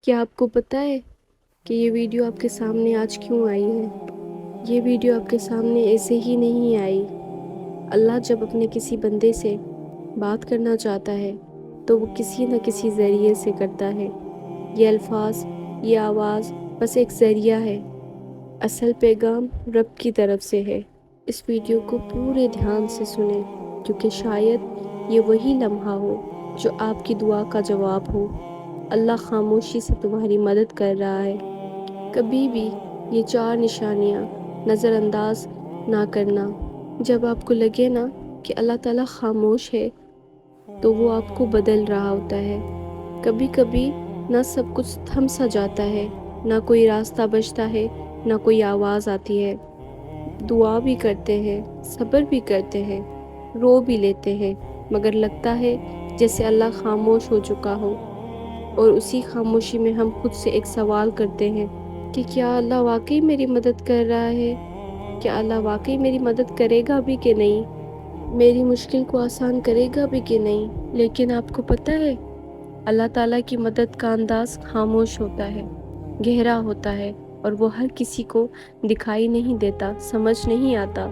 کیا آپ کو پتہ ہے کہ یہ ویڈیو آپ کے سامنے آج کیوں آئی ہے؟ یہ ویڈیو آپ کے سامنے ایسے ہی نہیں آئی۔ اللہ جب اپنے کسی بندے سے بات کرنا چاہتا ہے تو وہ کسی نہ کسی ذریعے سے کرتا ہے۔ یہ الفاظ، یہ آواز بس ایک ذریعہ ہے، اصل پیغام رب کی طرف سے ہے۔ اس ویڈیو کو پورے دھیان سے سنیں، کیونکہ شاید یہ وہی لمحہ ہو جو آپ کی دعا کا جواب ہو۔ اللہ خاموشی سے تمہاری مدد کر رہا ہے۔ کبھی بھی یہ 4 نشانیاں نظر انداز نہ کرنا۔ جب آپ کو لگے نا کہ اللہ تعالیٰ خاموش ہے تو وہ آپ کو بدل رہا ہوتا ہے۔ کبھی کبھی نہ سب کچھ تھم سا جاتا ہے، نہ کوئی راستہ بچتا ہے، نہ کوئی آواز آتی ہے۔ دعا بھی کرتے ہیں، صبر بھی کرتے ہیں، رو بھی لیتے ہیں، مگر لگتا ہے جیسے اللہ خاموش ہو چکا ہو۔ اور اسی خاموشی میں ہم خود سے ایک سوال کرتے ہیں کہ کیا اللہ واقعی میری مدد کر رہا ہے؟ کیا اللہ واقعی میری مدد کرے گا بھی کہ نہیں؟ میری مشکل کو آسان کرے گا بھی کہ نہیں؟ لیکن آپ کو پتہ ہے، اللہ تعالیٰ کی مدد کا انداز خاموش ہوتا ہے، گہرا ہوتا ہے، اور وہ ہر کسی کو دکھائی نہیں دیتا، سمجھ نہیں آتا۔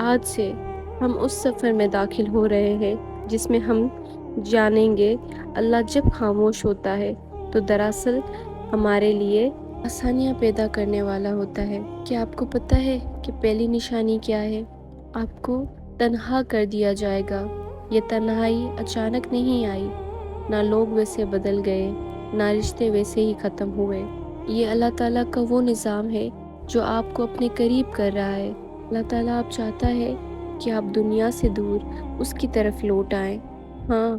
آج سے ہم اس سفر میں داخل ہو رہے ہیں جس میں ہم جانیں گے اللہ جب خاموش ہوتا ہے تو دراصل ہمارے لیے آسانیاں پیدا کرنے والا ہوتا ہے۔ کیا آپ کو پتہ ہے کہ پہلی نشانی کیا ہے؟ آپ کو تنہا کر دیا جائے گا۔ یہ تنہائی اچانک نہیں آئی، نہ لوگ ویسے بدل گئے، نہ رشتے ویسے ہی ختم ہوئے۔ یہ اللہ تعالیٰ کا وہ نظام ہے جو آپ کو اپنے قریب کر رہا ہے۔ اللہ تعالیٰ آپ چاہتا ہے کہ آپ دنیا سے دور اس کی طرف لوٹ آئیں۔ ہاں،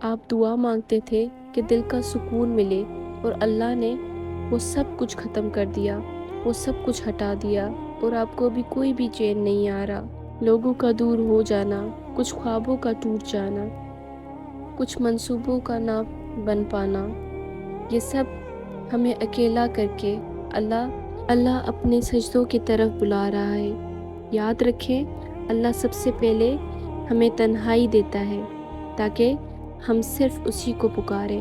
آپ دعا مانگتے تھے کہ دل کا سکون ملے، اور اللہ نے وہ سب کچھ ختم کر دیا، وہ سب کچھ ہٹا دیا، اور آپ کو ابھی کوئی بھی چین نہیں آ رہا۔ لوگوں کا دور ہو جانا، کچھ خوابوں کا ٹوٹ جانا، کچھ منصوبوں کا نہ بن پانا، یہ سب ہمیں اکیلا کر کے اللہ اپنے سجدوں کی طرف بلا رہا ہے۔ یاد رکھیں، اللہ سب سے پہلے ہمیں تنہائی دیتا ہے تاکہ ہم صرف اسی کو پکاریں،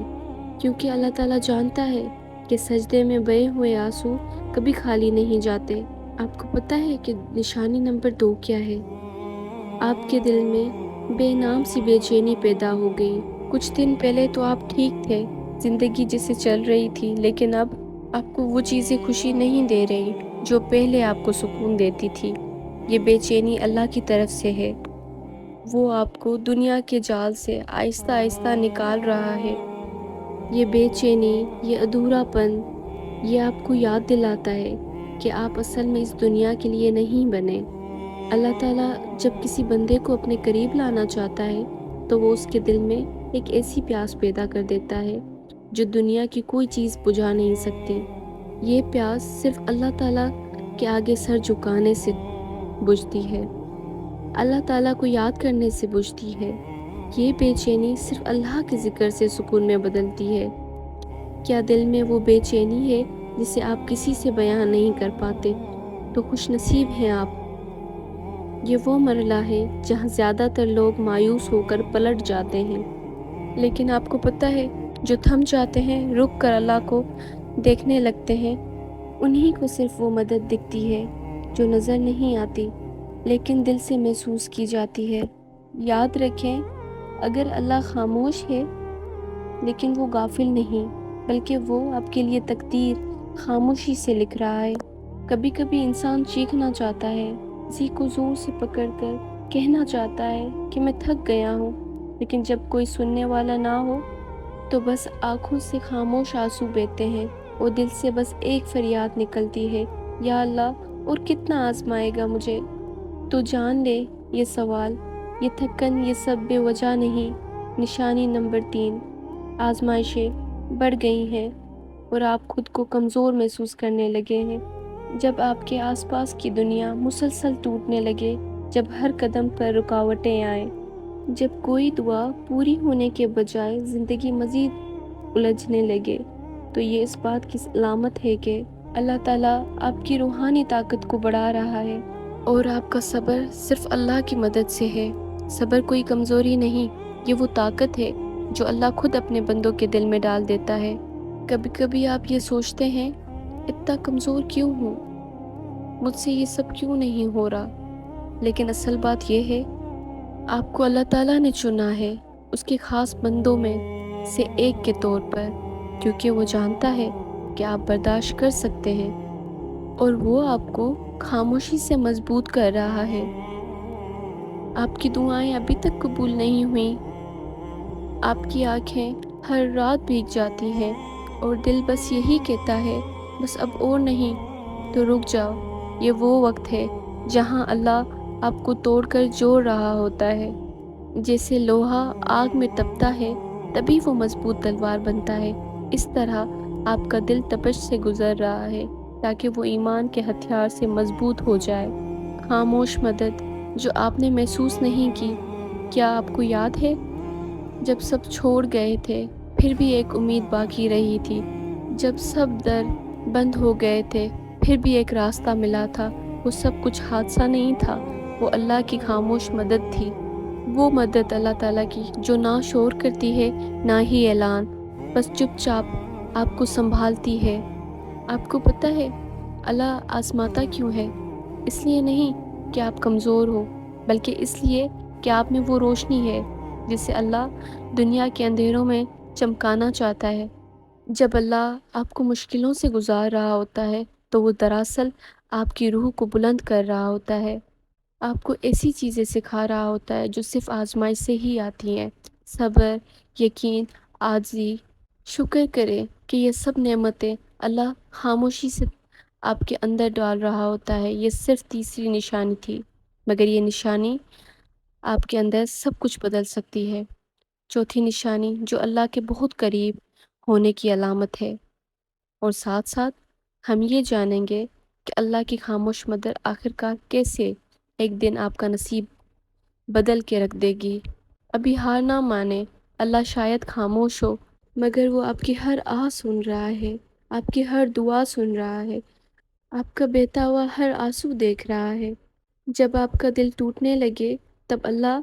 کیونکہ اللہ تعالیٰ جانتا ہے کہ سجدے میں بہے ہوئے آنسو کبھی خالی نہیں جاتے۔ آپ کو پتہ ہے کہ نشانی نمبر 2 کیا ہے؟ آپ کے دل میں بے نام سی بے چینی پیدا ہو گئی۔ کچھ دن پہلے تو آپ ٹھیک تھے، زندگی جیسے چل رہی تھی، لیکن اب آپ کو وہ چیزیں خوشی نہیں دے رہی جو پہلے آپ کو سکون دیتی تھی۔ یہ بے چینی اللہ کی طرف سے ہے۔ وہ آپ کو دنیا کے جال سے آہستہ آہستہ نکال رہا ہے۔ یہ بے چینی، یہ ادھورا پن، یہ آپ کو یاد دلاتا ہے کہ آپ اصل میں اس دنیا کے لیے نہیں بنے۔ اللہ تعالیٰ جب کسی بندے کو اپنے قریب لانا چاہتا ہے تو وہ اس کے دل میں ایک ایسی پیاس پیدا کر دیتا ہے جو دنیا کی کوئی چیز بجھا نہیں سکتی۔ یہ پیاس صرف اللہ تعالیٰ کے آگے سر جھکانے سے بجھتی ہے، اللہ تعالیٰ کو یاد کرنے سے بجھتی ہے۔ یہ بے چینی صرف اللہ کے ذکر سے سکون میں بدلتی ہے۔ کیا دل میں وہ بے چینی ہے جسے آپ کسی سے بیان نہیں کر پاتے؟ تو خوش نصیب ہیں آپ۔ یہ وہ مرحلہ ہے جہاں زیادہ تر لوگ مایوس ہو کر پلٹ جاتے ہیں، لیکن آپ کو پتہ ہے جو تھم جاتے ہیں، رک کر اللہ کو دیکھنے لگتے ہیں، انہی کو صرف وہ مدد دکھتی ہے جو نظر نہیں آتی لیکن دل سے محسوس کی جاتی ہے۔ یاد رکھیں، اگر اللہ خاموش ہے لیکن وہ غافل نہیں، بلکہ وہ آپ کے لیے تقدیر خاموشی سے لکھ رہا ہے۔ کبھی کبھی انسان چیخنا چاہتا ہے، کسی کو زور سے پکڑ کر کہنا چاہتا ہے کہ میں تھک گیا ہوں، لیکن جب کوئی سننے والا نہ ہو تو بس آنکھوں سے خاموش آنسو بہتے ہیں اور دل سے بس ایک فریاد نکلتی ہے، یا اللہ اور کتنا آزمائے گا مجھے؟ تو جان لے، یہ سوال، یہ تھکن، یہ سب بے وجہ نہیں۔ نشانی نمبر 3، آزمائشیں بڑھ گئی ہیں اور آپ خود کو کمزور محسوس کرنے لگے ہیں۔ جب آپ کے آس پاس کی دنیا مسلسل ٹوٹنے لگے، جب ہر قدم پر رکاوٹیں آئیں، جب کوئی دعا پوری ہونے کے بجائے زندگی مزید الجھنے لگے، تو یہ اس بات کی علامت ہے کہ اللہ تعالیٰ آپ کی روحانی طاقت کو بڑھا رہا ہے، اور آپ کا صبر صرف اللہ کی مدد سے ہے۔ صبر کوئی کمزوری نہیں، یہ وہ طاقت ہے جو اللہ خود اپنے بندوں کے دل میں ڈال دیتا ہے۔ کبھی کبھی آپ یہ سوچتے ہیں اتنا کمزور کیوں ہوں، مجھ سے یہ سب کیوں نہیں ہو رہا، لیکن اصل بات یہ ہے آپ کو اللہ تعالیٰ نے چنا ہے اس کے خاص بندوں میں سے ایک کے طور پر، کیونکہ وہ جانتا ہے کہ آپ برداشت کر سکتے ہیں اور وہ آپ کو خاموشی سے مضبوط کر رہا ہے۔ آپ کی دعائیں ابھی تک قبول نہیں ہوئیں، آپ کی آنکھیں ہر رات بھیگ جاتی ہیں اور دل بس یہی کہتا ہے بس اب اور نہیں، تو رک جاؤ، یہ وہ وقت ہے جہاں اللہ آپ کو توڑ کر جوڑ رہا ہوتا ہے۔ جیسے لوہا آگ میں تپتا ہے تبھی وہ مضبوط تلوار بنتا ہے، اس طرح آپ کا دل تپش سے گزر رہا ہے تاکہ وہ ایمان کے ہتھیار سے مضبوط ہو جائے۔ خاموش مدد جو آپ نے محسوس نہیں کی، کیا آپ کو یاد ہے جب سب چھوڑ گئے تھے پھر بھی ایک امید باقی رہی تھی، جب سب در بند ہو گئے تھے پھر بھی ایک راستہ ملا تھا؟ وہ سب کچھ حادثہ نہیں تھا، وہ اللہ کی خاموش مدد تھی، وہ مدد اللہ تعالیٰ کی جو نہ شور کرتی ہے نہ ہی اعلان، بس چپ چاپ آپ کو سنبھالتی ہے۔ آپ کو پتہ ہے اللہ آزماتا کیوں ہے؟ اس لیے نہیں کہ آپ کمزور ہو، بلکہ اس لیے کہ آپ میں وہ روشنی ہے جسے اللہ دنیا کے اندھیروں میں چمکانا چاہتا ہے۔ جب اللہ آپ کو مشکلوں سے گزار رہا ہوتا ہے تو وہ دراصل آپ کی روح کو بلند کر رہا ہوتا ہے، آپ کو ایسی چیزیں سکھا رہا ہوتا ہے جو صرف آزمائش سے ہی آتی ہیں، صبر، یقین، عاجزی۔ شکر کریں کہ یہ سب نعمتیں اللہ خاموشی سے آپ کے اندر ڈال رہا ہوتا ہے۔ یہ صرف تیسری نشانی تھی، مگر یہ نشانی آپ کے اندر سب کچھ بدل سکتی ہے۔ چوتھی نشانی جو اللہ کے بہت قریب ہونے کی علامت ہے، اور ساتھ ساتھ ہم یہ جانیں گے کہ اللہ کی خاموش مدد آخرکار کیسے ایک دن آپ کا نصیب بدل کے رکھ دے گی۔ ابھی ہار نہ مانے، اللہ شاید خاموش ہو مگر وہ آپ کی ہر آہ سن رہا ہے، آپ کی ہر دعا سن رہا ہے، آپ کا بہتا ہوا ہر آنسو دیکھ رہا ہے۔ جب آپ کا دل ٹوٹنے لگے تب اللہ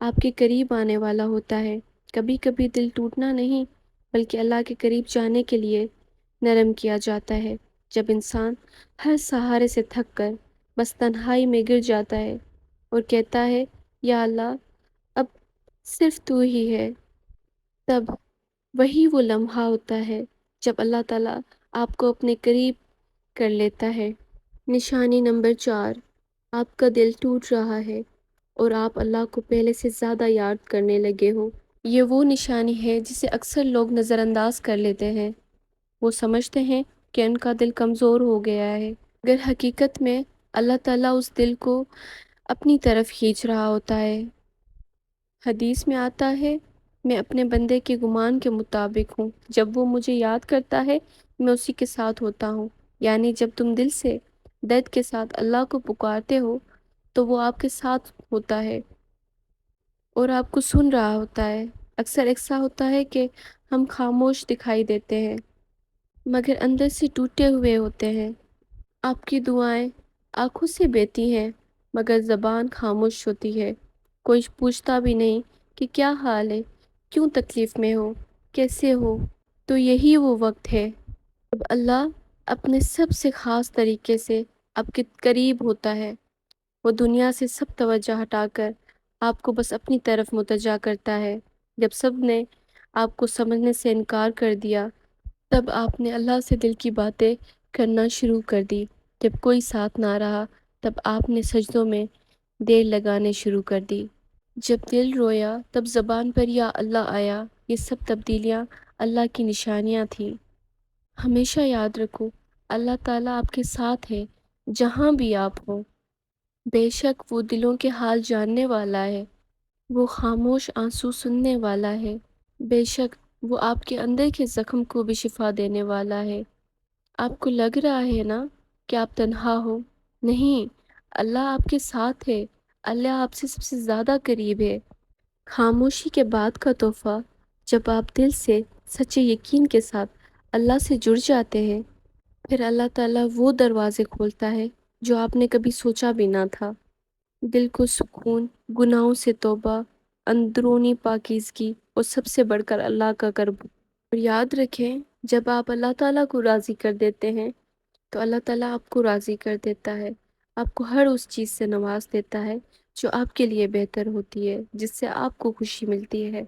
آپ کے قریب آنے والا ہوتا ہے۔ کبھی کبھی دل ٹوٹنا نہیں بلکہ اللہ کے قریب جانے کے لیے نرم کیا جاتا ہے، جب انسان ہر سہارے سے تھک کر بس تنہائی میں گر جاتا ہے اور کہتا ہے یا اللہ اب صرف تو ہی ہے، تب وہی وہ لمحہ ہوتا ہے جب اللہ تعالیٰ آپ کو اپنے قریب کر لیتا ہے۔ نشانی نمبر 4، آپ کا دل ٹوٹ رہا ہے اور آپ اللہ کو پہلے سے زیادہ یاد کرنے لگے ہو۔ یہ وہ نشانی ہے جسے اکثر لوگ نظر انداز کر لیتے ہیں، وہ سمجھتے ہیں کہ ان کا دل کمزور ہو گیا ہے، مگر حقیقت میں اللہ تعالیٰ اس دل کو اپنی طرف کھینچ رہا ہوتا ہے۔ حدیث میں آتا ہے میں اپنے بندے کے گمان کے مطابق ہوں، جب وہ مجھے یاد کرتا ہے میں اسی کے ساتھ ہوتا ہوں۔ یعنی جب تم دل سے درد کے ساتھ اللہ کو پکارتے ہو تو وہ آپ کے ساتھ ہوتا ہے اور آپ کو سن رہا ہوتا ہے۔ اکثر ایسا ہوتا ہے کہ ہم خاموش دکھائی دیتے ہیں مگر اندر سے ٹوٹے ہوئے ہوتے ہیں۔ آپ کی دعائیں آنکھوں سے بہتی ہیں مگر زبان خاموش ہوتی ہے، کوئی پوچھتا بھی نہیں کہ کیا حال ہے، کیوں تکلیف میں ہو، کیسے ہو۔ تو یہی وہ وقت ہے جب اللہ اپنے سب سے خاص طریقے سے آپ کے قریب ہوتا ہے۔ وہ دنیا سے سب توجہ ہٹا کر آپ کو بس اپنی طرف متوجہ کرتا ہے۔ جب سب نے آپ کو سمجھنے سے انکار کر دیا تب آپ نے اللہ سے دل کی باتیں کرنا شروع کر دی۔ جب کوئی ساتھ نہ رہا تب آپ نے سجدوں میں دیر لگانے شروع کر دی۔ جب دل رویا تب زبان پر یا اللہ آیا۔ یہ سب تبدیلیاں اللہ کی نشانیاں تھیں۔ ہمیشہ یاد رکھو اللہ تعالیٰ آپ کے ساتھ ہے جہاں بھی آپ ہوں۔ بے شک وہ دلوں کے حال جاننے والا ہے، وہ خاموش آنسو سننے والا ہے، بے شک وہ آپ کے اندر کے زخم کو بھی شفا دینے والا ہے۔ آپ کو لگ رہا ہے نا کہ آپ تنہا ہو؟ نہیں، اللہ آپ کے ساتھ ہے، اللہ آپ سے سب سے زیادہ قریب ہے۔ خاموشی کے بعد کا تحفہ، جب آپ دل سے سچے یقین کے ساتھ اللہ سے جڑ جاتے ہیں، پھر اللہ تعالیٰ وہ دروازے کھولتا ہے جو آپ نے کبھی سوچا بھی نہ تھا۔ دل کو سکون، گناہوں سے توبہ، اندرونی پاکیزگی اور سب سے بڑھ کر اللہ کا قرب۔ اور یاد رکھیں جب آپ اللہ تعالیٰ کو راضی کر دیتے ہیں تو اللہ تعالیٰ آپ کو راضی کر دیتا ہے، آپ کو ہر اس چیز سے نواز دیتا ہے جو آپ کے لیے بہتر ہوتی ہے، جس سے آپ کو خوشی ملتی ہے۔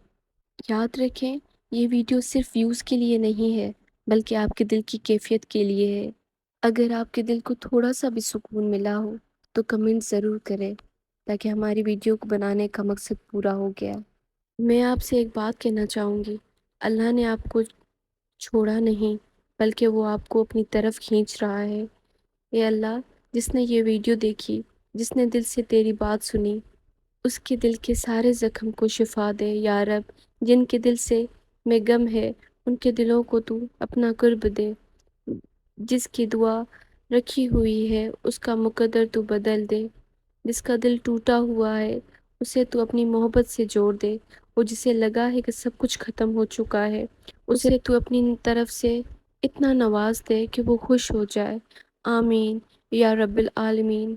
یاد رکھیں یہ ویڈیو صرف ویوز کے لیے نہیں ہے بلکہ آپ کے دل کی کیفیت کے لیے ہے۔ اگر آپ کے دل کو تھوڑا سا بھی سکون ملا ہو تو کمنٹ ضرور کریں تاکہ ہماری ویڈیو کو بنانے کا مقصد پورا ہو گیا۔ میں آپ سے ایک بات کہنا چاہوں گی، اللہ نے آپ کو چھوڑا نہیں بلکہ وہ آپ کو اپنی طرف کھینچ رہا ہے۔ اے اللہ، جس نے یہ ویڈیو دیکھی، جس نے دل سے تیری بات سنی، اس کے دل کے سارے زخم کو شفا دے یا رب۔ جن کے دل سے میں غم ہے ان کے دلوں کو تو اپنا قرب دے۔ جس کی دعا رکھی ہوئی ہے اس کا مقدر تو بدل دے۔ جس کا دل ٹوٹا ہوا ہے اسے تو اپنی محبت سے جوڑ دے، اور جسے لگا ہے کہ سب کچھ ختم ہو چکا ہے اسے تو اپنی طرف سے اتنا نواز دے کہ وہ خوش ہو جائے۔ آمین یا رب العالمین۔